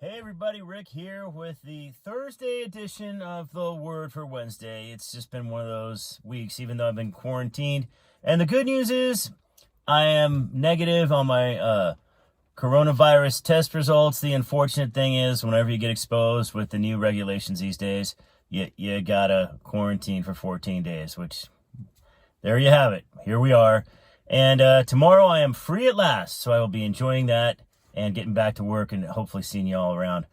Hey everybody, Rick here with the Thursday edition of the Word for Wednesday. It's just been one of those weeks, even though I've been quarantined. And the good news is I am negative on my coronavirus test results. The unfortunate thing is whenever you get exposed with the new regulations these days, you gotta quarantine for 14 days, which there you have it. Here we are. And tomorrow I am free at last, so I will be enjoying that and getting back to work and hopefully seeing you all around.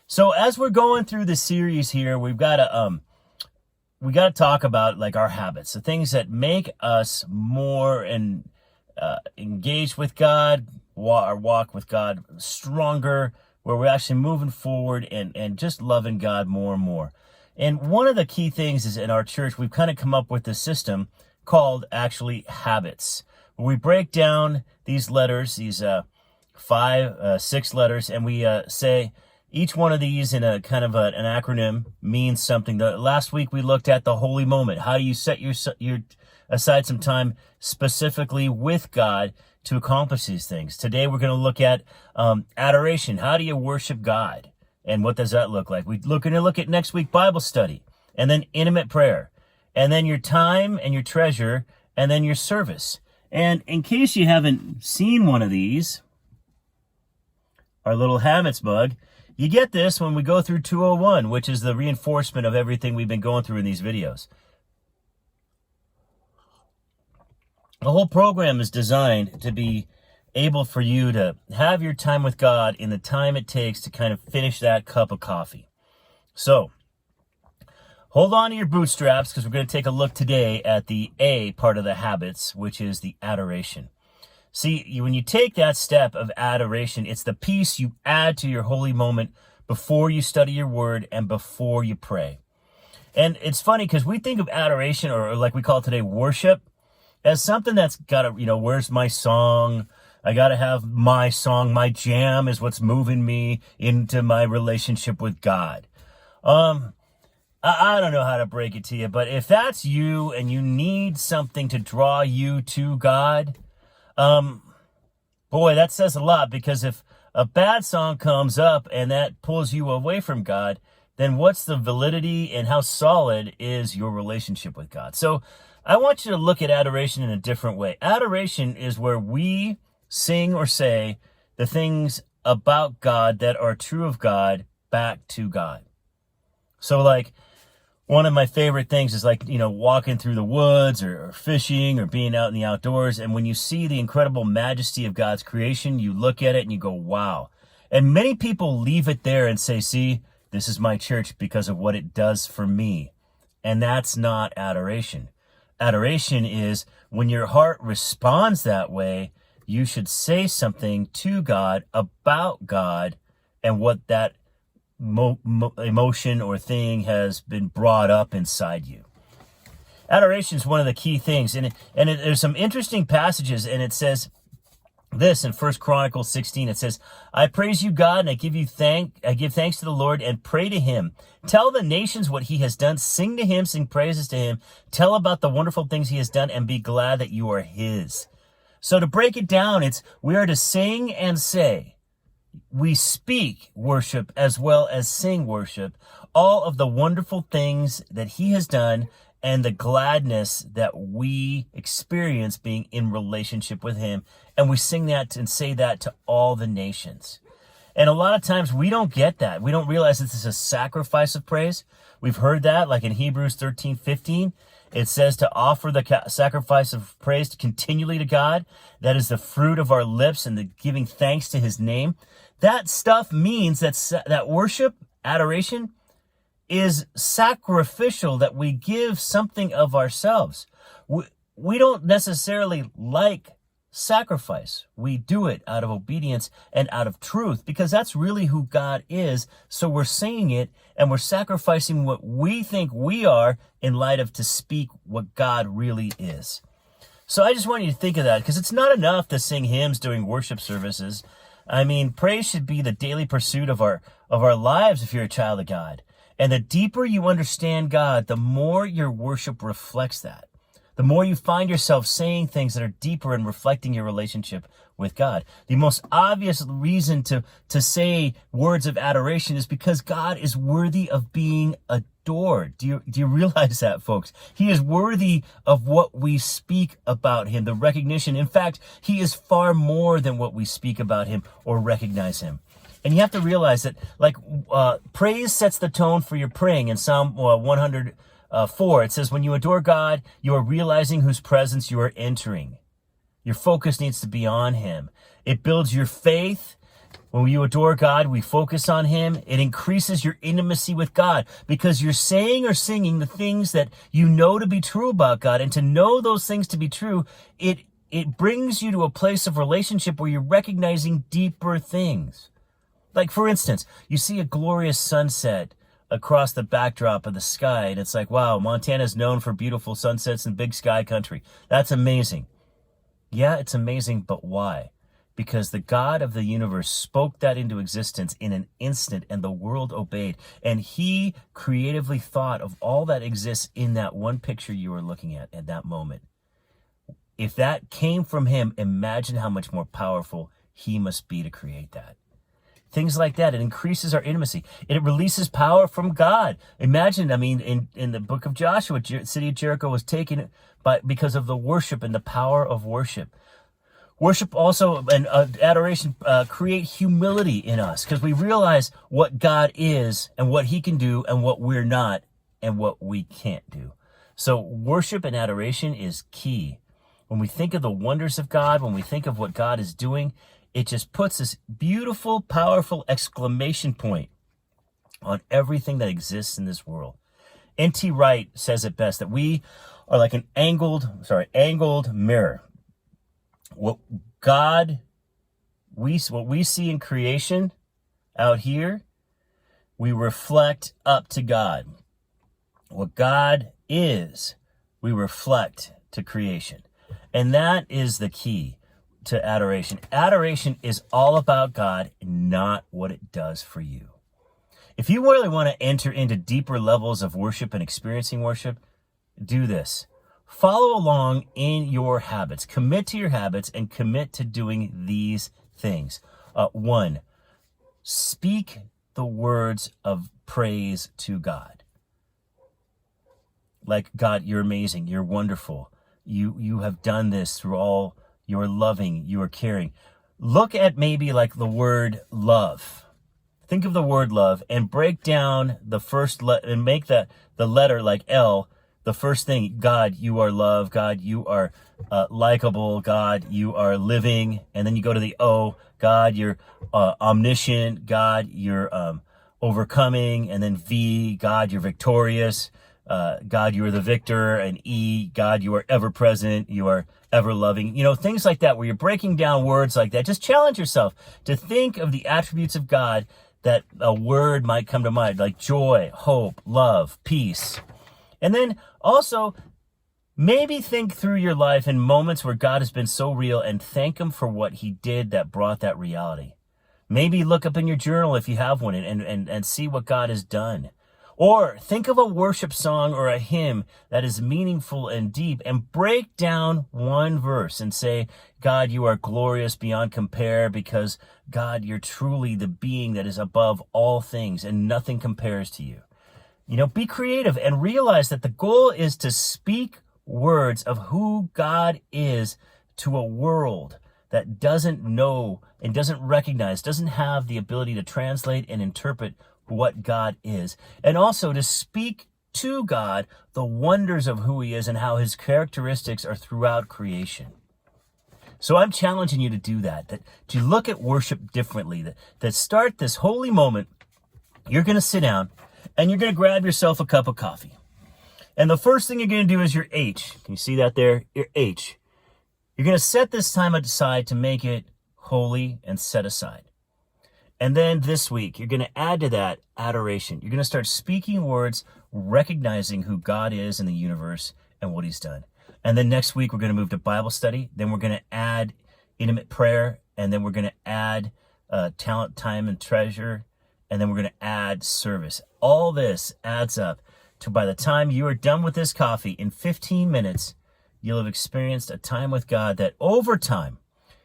So as we're going through the series here, we got to talk about like our habits, the things that make us more and engaged with God, our walk with God stronger, where we're actually moving forward and just loving God more and more. And one of the key things is in our church, we've kind of come up with this system called actually habits, where we break down these letters, these 6 letters, and we say each one of these in a kind of an acronym means something. Last week we looked at the holy moment. How do you set your aside some time specifically with God to accomplish these things? Today we're going to look at adoration. How do you worship God? And what does that look like? We're going to look at next week Bible study, and then intimate prayer, and then your time and your treasure, and then your service. And in case you haven't seen one of these, our little habits mug, you get this when we go through 201, which is the reinforcement of everything we've been going through in these videos. The whole program is designed to be able for you to have your time with God in the time it takes to kind of finish that cup of coffee. So, hold on to your bootstraps because we're going to take a look today at the A part of the habits, which is the adoration. See, when you take that step of adoration, it's the piece you add to your holy moment before you study your word and before you pray. And it's funny because we think of adoration, or like we call it today, worship, as something that's got to, where's my song? I got to have my song. My jam is what's moving me into my relationship with God. I don't know how to break it to you, but if that's you and you need something to draw you to God, boy, that says a lot, because if a bad song comes up and that pulls you away from God, then what's the validity and how solid is your relationship with God? So I want you to look at adoration in a different way. Adoration is where we sing or say the things about God that are true of God back to God. So like, one of my favorite things is like, walking through the woods or fishing or being out in the outdoors. And when you see the incredible majesty of God's creation, you look at it and you go, wow. And many people leave it there and say, see, this is my church because of what it does for me. And that's not adoration. Adoration is when your heart responds that way, you should say something to God about God and what that emotion or thing has been brought up inside you. Adoration is one of the key things, and there's some interesting passages, and it says this in 1 Chronicles 16. It says, I praise you, God, and I give thanks to the Lord and pray to him. Tell the nations what he has done. Sing to him, sing praises to him. Tell about the wonderful things he has done, and be glad that you are his. So to break it down, we are to sing and say. We speak worship as well as sing worship, all of the wonderful things that he has done and the gladness that we experience being in relationship with him. And we sing that and say that to all the nations. And a lot of times we don't get that. We don't realize this is a sacrifice of praise. We've heard that like in Hebrews 13:15. It says to offer the sacrifice of praise continually to God. That is the fruit of our lips and the giving thanks to his name. That stuff means that worship, adoration, is sacrificial, that we give something of ourselves. We don't necessarily like sacrifice. We do it out of obedience and out of truth because that's really who God is. So we're saying it and we're sacrificing what we think we are in light of to speak what God really is. So I just want you to think of that, because it's not enough to sing hymns during worship services. I mean, praise should be the daily pursuit of our lives if you're a child of God. And the deeper you understand God, the more your worship reflects that. the more you find yourself saying things that are deeper and reflecting your relationship with God. The most obvious reason to say words of adoration is because God is worthy of being adored. Do you realize that, folks? He is worthy of what we speak about him, the recognition. In fact, he is far more than what we speak about him or recognize him. And you have to realize that, praise sets the tone for your praying. In Psalm 104, it says, when you adore God, you are realizing whose presence you are entering. Your focus needs to be on him. It builds your faith. When you adore God, we focus on him. It increases your intimacy with God because you're saying or singing the things that you know to be true about God. And to know those things to be true, it brings you to a place of relationship where you're recognizing deeper things. Like, for instance, you see a glorious sunset across the backdrop of the sky, and it's like, wow, Montana's known for beautiful sunsets and big sky country. That's amazing. Yeah, it's amazing, but why? Because the God of the universe spoke that into existence in an instant, and the world obeyed. And he creatively thought of all that exists in that one picture you were looking at that moment. If that came from him, imagine how much more powerful he must be to create that. Things like that. It increases our intimacy. It releases power from God. Imagine, in the book of Joshua, the city of Jericho was taken because of the worship and the power of worship. Worship also and adoration create humility in us because we realize what God is and what he can do and what we're not and what we can't do. So worship and adoration is key. When we think of the wonders of God, when we think of what God is doing, it just puts this beautiful, powerful exclamation point on everything that exists in this world. N.T. Wright says it best, that we are like an angled mirror. What we see in creation out here, we reflect up to God. What God is, we reflect to creation. And that is the key to adoration. Adoration is all about God, not what it does for you. If you really want to enter into deeper levels of worship and experiencing worship, do this. Follow along in your habits. Commit to your habits and commit to doing these things. 1, speak the words of praise to God. Like, God, you're amazing. You're wonderful. You have done this through all. You're loving, you are caring. Look at maybe like the word love. Think of the word love and break down the first and make the letter like L, the first thing. God, you are love. God, you are likable. God, you are living. And then you go to the O. God, you're omniscient. God, you're overcoming. And then V, God, you're victorious. God, you are the victor. And E, God, you are ever present. You are ever loving. Things like that, where you're breaking down words like that. Just challenge yourself to think of the attributes of God that a word might come to mind, like joy, hope, love, peace. And then also maybe think through your life in moments where God has been so real and thank him for what he did that brought that reality. Maybe look up in your journal if you have one and see what God has done. Or think of a worship song or a hymn that is meaningful and deep and break down one verse and say, God, you are glorious beyond compare because, God, you're truly the being that is above all things and nothing compares to you. Be creative and realize that the goal is to speak words of who God is to a world that doesn't know and doesn't recognize, doesn't have the ability to translate and interpret what God is, and also to speak to God the wonders of who he is and how his characteristics are throughout creation. So I'm challenging you to do that to look at worship differently, that start this holy moment. You're going to sit down and you're going to grab yourself a cup of coffee. And the first thing you're going to do is your H. Can you see that there? Your H. You're going to set this time aside to make it holy and set aside. And then this week, you're going to add to that adoration. You're going to start speaking words, recognizing who God is in the universe and what he's done. And then next week, we're going to move to Bible study. Then we're going to add intimate prayer. And then we're going to add talent, time, and treasure. And then we're going to add service. All this adds up to, by the time you are done with this coffee, in 15 minutes, you'll have experienced a time with God that over time,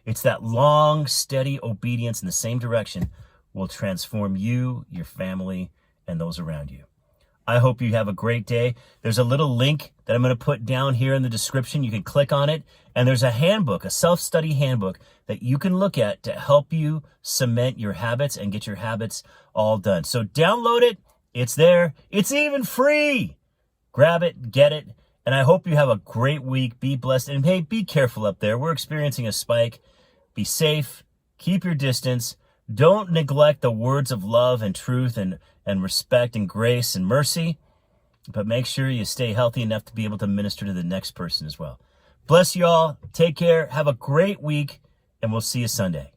it's that long, steady obedience in the same direction will transform you, your family, and those around you. I hope you have a great day. There's a little link that I'm going to put down here in the description. You can click on it, and there's a handbook, a self-study handbook that you can look at to help you cement your habits and get your habits all done. So download it. It's there. It's even free. Grab it, get it, and I hope you have a great week. Be blessed, and hey, be careful up there. We're experiencing a spike. Be safe. Keep your distance. Don't neglect the words of love and truth and respect and grace and mercy, but make sure you stay healthy enough to be able to minister to the next person as well. Bless you all. Take care. Have a great week, and we'll see you Sunday.